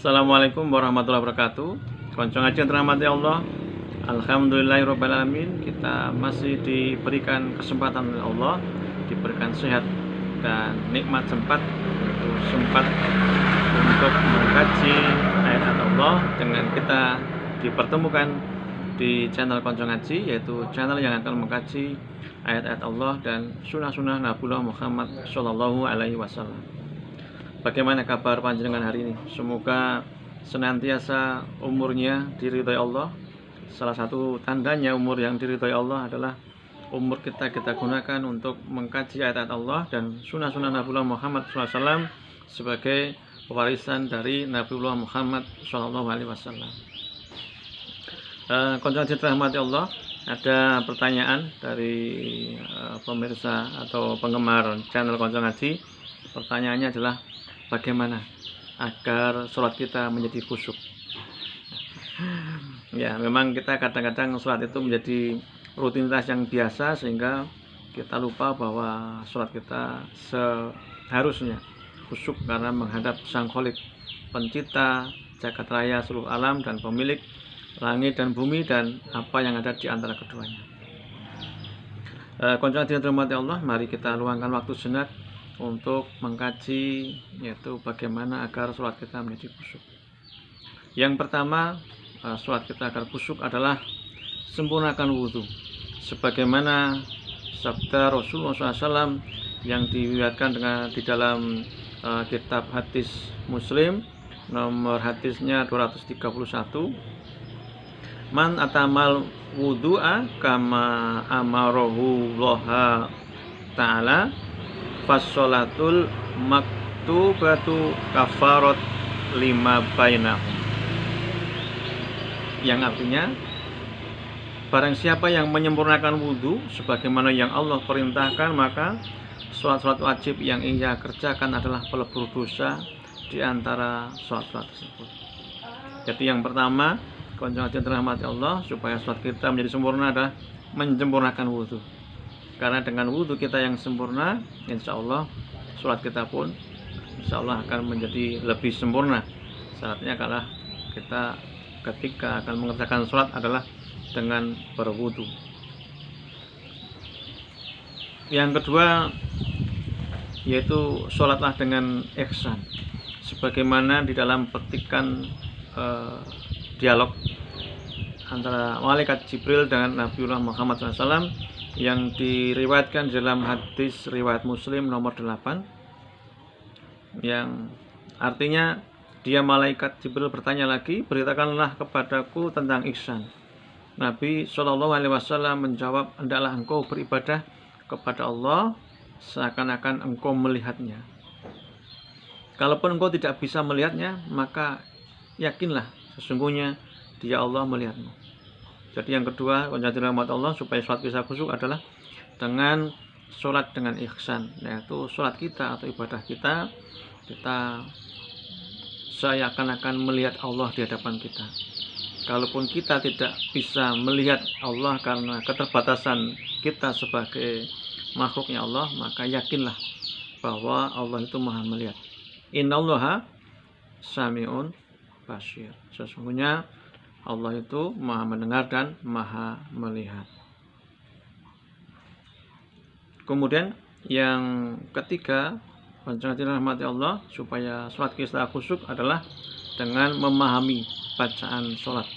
Assalamualaikum warahmatullahi wabarakatuh. Konco ngaji yang dirahmati Allah. Alhamdulillahirabbil alamin. Kita masih diberikan kesempatan oleh Allah, diberikan sehat dan nikmat sempat untuk mengkaji ayat Allah dengan kita dipertemukan di channel Konco Ngaji, yaitu channel yang akan mengkaji ayat-ayat Allah dan sunnah-sunnah Nabiullah Muhammad Shallallahu Alaihi Wasallam. Bagaimana kabar panjenengan hari ini? Semoga senantiasa umurnya diridhai Allah. Salah satu tandanya umur yang diridhai Allah adalah umur kita gunakan untuk mengkaji ayat-ayat Allah dan sunnah-sunnah Nabiullah Muhammad SAW sebagai warisan dari Nabiullah Muhammad SAW. Konco dirahmati Allah, ada pertanyaan dari pemirsa atau penggemar channel Konco Ngaji. Pertanyaannya adalah, bagaimana agar sholat kita menjadi khusyuk? Ya, memang kita kadang-kadang sholat itu menjadi rutinitas yang biasa sehingga kita lupa bahwa sholat kita seharusnya khusyuk karena menghadap Sang Khalik, pencipta jagat raya seluruh alam dan pemilik langit dan bumi dan apa yang ada di antara keduanya. Konco yang dirahmati Allah, mari kita luangkan waktu sejenak untuk mengkaji, yaitu bagaimana agar sholat kita menjadi khusyuk. Yang pertama, sholat kita agar khusyuk adalah sempurnakan wudhu, sebagaimana sabda Rasulullah SAW yang diriwayatkan di dalam kitab hadis Muslim, nomor hadisnya 231. Man atamal wudhu'a kama amarahu Allah ta'ala fassolatul maktubatu kafarat lima bainahum, yang artinya, barang siapa yang menyempurnakan wudhu sebagaimana yang Allah perintahkan, maka sholat-sholat wajib yang ia kerjakan adalah pelebur dosa di antara sholat-sholat tersebut. Jadi yang pertama, konco yang dirahmati Allah, supaya sholat kita menjadi sempurna adalah menyempurnakan wudhu. Karena dengan wudhu kita yang sempurna, insya Allah sholat kita pun insya Allah akan menjadi lebih sempurna. Syaratnya adalah kita ketika akan mengerjakan sholat adalah dengan berwudhu. Yang kedua, yaitu sholatlah dengan ihsan, sebagaimana di dalam petikan dialog antara malaikat Jibril dengan Nabiullah Muhammad SAW yang diriwayatkan dalam hadis riwayat Muslim nomor 8, yang artinya, dia malaikat Jibril bertanya lagi, beritakanlah kepadaku tentang ihsan. Nabi SAW menjawab, hendaklah engkau beribadah kepada Allah seakan-akan engkau melihatnya. Kalaupun engkau tidak bisa melihatnya, maka yakinlah sesungguhnya dia Allah melihatmu. Jadi yang kedua, konco dirahmati Allah, supaya sholat bisa khusyuk adalah dengan sholat dengan ihsan, yaitu sholat kita atau ibadah kita seakan-akan melihat Allah di hadapan kita. Kalaupun kita tidak bisa melihat Allah karena keterbatasan kita sebagai makhluknya Allah, maka yakinlah bahwa Allah itu maha melihat. Innallaha sami'un basir. Sesungguhnya Allah itu maha mendengar dan maha melihat. Kemudian yang ketiga, konco dirahmati Allah, supaya sholat kita khusyuk adalah dengan memahami bacaan sholat,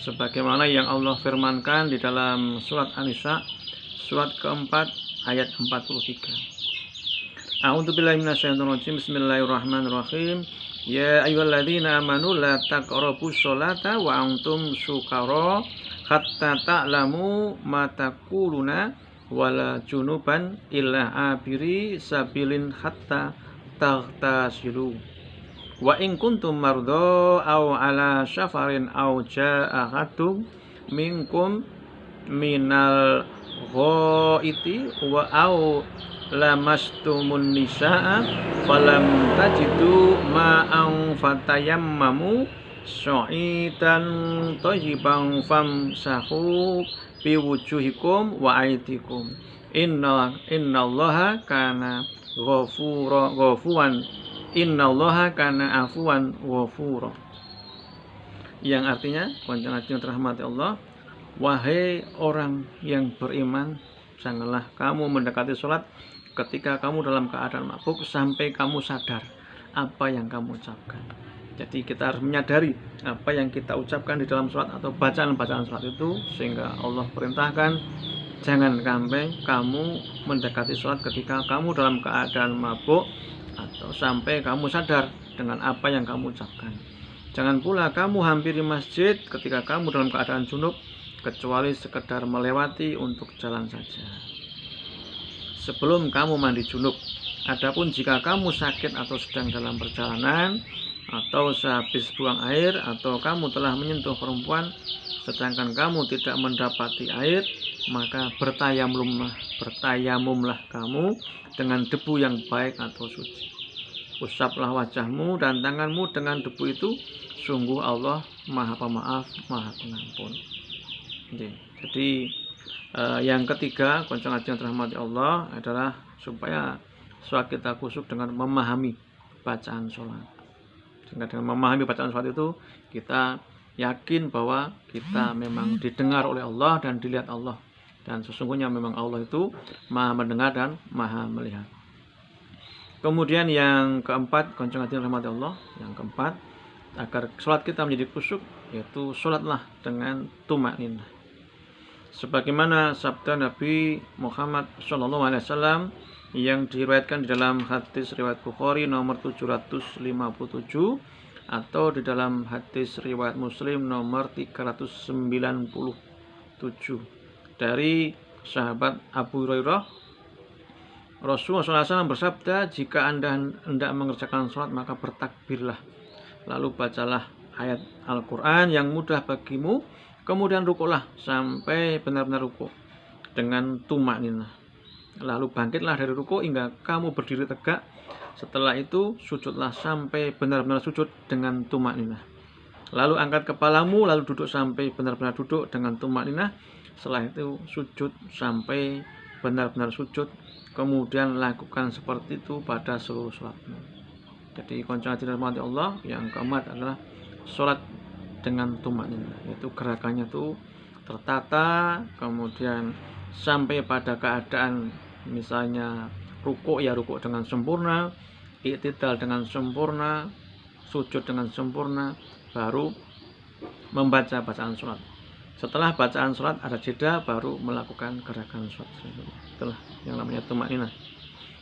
sebagaimana yang Allah firmankan di dalam surat An-Nisa surat keempat ayat 43. A'udzubillahi minasyaitonir rajim. Bismillahirrahmanirrahim. Ya ayyuhalladzina amanu la taqrabus sholata wa antum sukara hatta ta'lamu ma taquluna wala junuban illa abiri sabilin hatta taghtasilu wa in kuntum mardo aw ala safarin aw jaa ahadum minkum minal ghaiti wa aw lamastumun nisaa falam tajidu ma'an fatayammamu sya'idan thayyiban famsahu biwujuhikum wa aydikum innallaha kana ghafuran innallaha kana afuwan ghafura. Yang artinya, konjung yang terhormati Allah, wahai orang yang beriman, janganlah kamu mendekati sholat ketika kamu dalam keadaan mabuk sampai kamu sadar apa yang kamu ucapkan. Jadi kita harus menyadari apa yang kita ucapkan di dalam sholat atau bacaan-bacaan sholat itu, sehingga Allah perintahkan jangan sampai kamu mendekati sholat ketika kamu dalam keadaan mabuk atau sampai kamu sadar dengan apa yang kamu ucapkan. Jangan pula kamu hampiri masjid ketika kamu dalam keadaan junub, kecuali sekedar melewati untuk jalan saja sebelum kamu mandi junub. Adapun jika kamu sakit atau sedang dalam perjalanan, atau sehabis buang air, atau kamu telah menyentuh perempuan sedangkan kamu tidak mendapati air, maka bertayamumlah kamu dengan debu yang baik atau suci. Usaplah wajahmu dan tanganmu dengan debu itu, sungguh Allah Maha Pemaaf, Maha Pengampun. Jadi yang ketiga, konjung yang terhormati Allah, adalah supaya sholat kita khusyuk dengan memahami bacaan sholat. Sehingga dengan memahami bacaan sholat itu, kita yakin bahwa kita memang didengar oleh Allah dan dilihat Allah. Dan sesungguhnya memang Allah itu Maha mendengar dan Maha melihat. Kemudian yang keempat, konjung yang terhormati Allah, yang keempat, agar sholat kita menjadi khusyuk, yaitu sholatlah dengan tumakninah. Sebagaimana sabda Nabi Muhammad SAW yang diriwayatkan di dalam hadis riwayat Bukhari nomor 757 atau di dalam hadis riwayat Muslim nomor 397 dari sahabat Abu Hurairah. Rasulullah SAW bersabda, jika Anda hendak mengerjakan sholat maka bertakbirlah, lalu bacalah ayat Al-Quran yang mudah bagimu, kemudian rukuklah sampai benar-benar rukuk dengan tumakninah, lalu bangkitlah dari rukuk hingga kamu berdiri tegak. Setelah itu sujudlah sampai benar-benar sujud dengan tumakninah, lalu angkat kepalamu, lalu duduk sampai benar-benar duduk dengan tumakninah. Setelah itu sujud sampai benar-benar sujud, kemudian lakukan seperti itu pada seluruh sholatmu. Jadi konjung yang dirahmati Allah, yang keempat adalah sholat dengan tumakninah, yaitu gerakannya itu tertata, kemudian sampai pada keadaan misalnya rukuk, ya rukuk dengan sempurna, i'tidal dengan sempurna, sujud dengan sempurna, baru membaca bacaan sholat. Setelah bacaan sholat ada jeda, baru melakukan gerakan sholat. Itulah yang namanya tumakninah.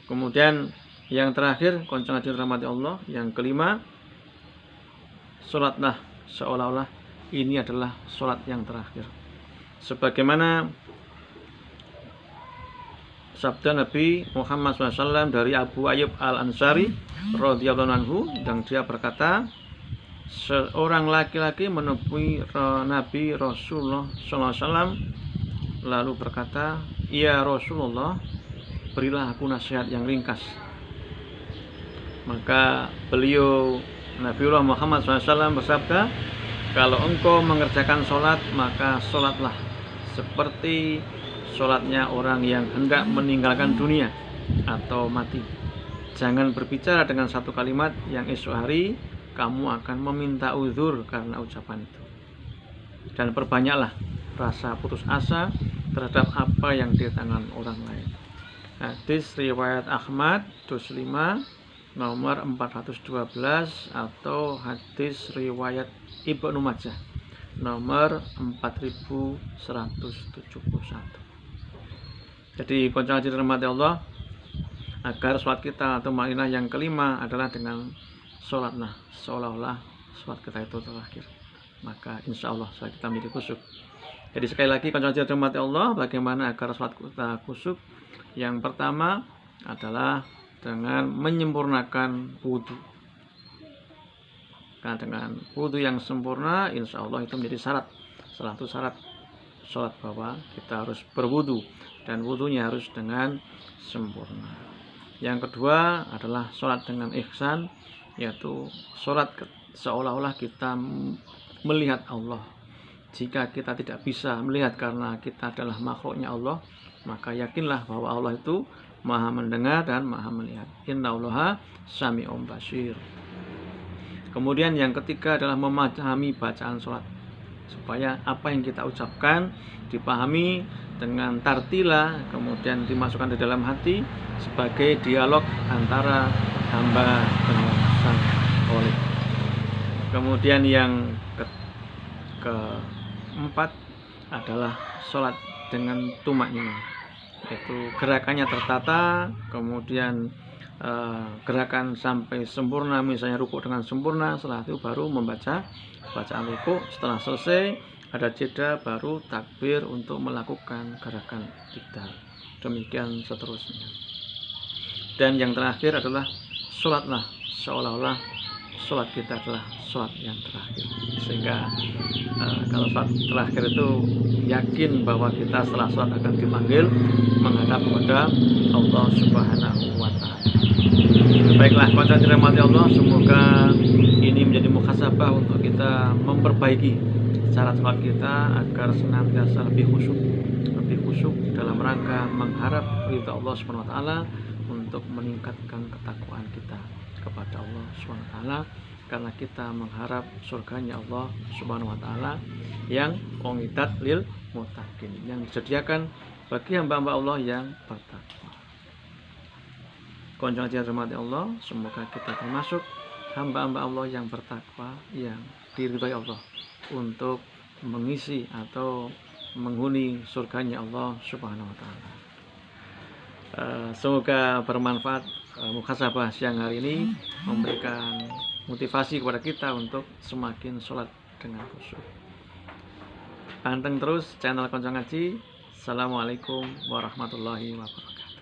Kemudian yang terakhir, konjung yang dirahmati Allah, yang kelima, sholatlah seolah-olah ini adalah sholat yang terakhir. Sebagaimana sabda Nabi Muhammad SAW dari Abu Ayyub Al-Ansari radhiyallahu anhu, yang dia berkata, seorang laki-laki menemui Nabi Rasulullah SAW lalu berkata, ya Rasulullah, berilah aku nasihat yang ringkas. Maka beliau Nabiullah Muhammad SAW bersabda, kalau engkau mengerjakan sholat, maka sholatlah seperti sholatnya orang yang hendak meninggalkan dunia atau mati. Jangan berbicara dengan satu kalimat yang esok hari kamu akan meminta uzur karena ucapan itu. Dan perbanyaklah rasa putus asa terhadap apa yang di tangan orang lain. Hadis riwayat Ahmad juz 5 nomor 412 atau hadis riwayat Ibnu Majah nomor 4171. Jadi konjung yang dirahmati Allah, agar sholat kita atau tumakninah yang kelima adalah dengan sholatlah seolah-olah sholat kita itu terakhir, maka insya Allah sholat kita menjadi khusyuk. Jadi sekali lagi, konjung yang dirahmati Allah, bagaimana agar sholat kita khusyuk? Yang pertama adalah dengan menyempurnakan wudhu. Karena dengan wudhu yang sempurna, insya Allah itu menjadi syarat. Salah satu syarat sholat bahwa kita harus berwudhu, dan wudhunya harus dengan sempurna. Yang kedua adalah sholat dengan ihsan, yaitu sholat seolah-olah kita melihat Allah. Jika kita tidak bisa melihat karena kita adalah makhluknya Allah, maka yakinlah bahwa Allah itu Maha mendengar dan Maha melihat. Innallaha sami'un basir. Kemudian yang ketiga adalah memahami bacaan sholat, supaya apa yang kita ucapkan dipahami dengan tartila, kemudian dimasukkan di dalam hati sebagai dialog antara hamba dengan sang Khalik. Kemudian yang keempat adalah sholat dengan tumakninah, yaitu gerakannya tertata, kemudian gerakan sampai sempurna, misalnya rukuk dengan sempurna, setelah itu baru membaca bacaan rukuk, setelah selesai ada jeda baru takbir untuk melakukan gerakan iktidal, demikian seterusnya. Dan yang terakhir adalah sholatlah seolah-olah sholat kita adalah sholat yang terakhir, sehingga kalau sholat terakhir itu yakin bahwa kita setelah sholat akan dipanggil menghadap kepada Allah Subhanahu wa Ta'ala. Baiklah, konsen dirahmati Allah, semoga ini menjadi muhasabah untuk kita memperbaiki cara sholat kita agar senantiasa lebih khusyuk dalam rangka mengharap ridha Allah Subhanahu wa Ta'ala, untuk meningkatkan ketakwaan kita kepada Allah Subhanahu wa Ta'ala, karena kita mengharap surganya Allah Subhanahu wa Ta'ala yang uiddat lil muttaqin, yang disediakan bagi hamba-hamba Allah yang bertakwa. Konjung aja rahmati Allah, semoga kita termasuk hamba-hamba Allah yang bertakwa, yang diridhai Allah untuk mengisi atau menghuni surganya Allah Subhanahu wa Ta'ala. Semoga bermanfaat muhasabah siang hari ini, memberikan motivasi kepada kita untuk semakin sholat dengan khusyuk. Panteng terus channel Konco Ngaji. Assalamualaikum warahmatullahi wabarakatuh.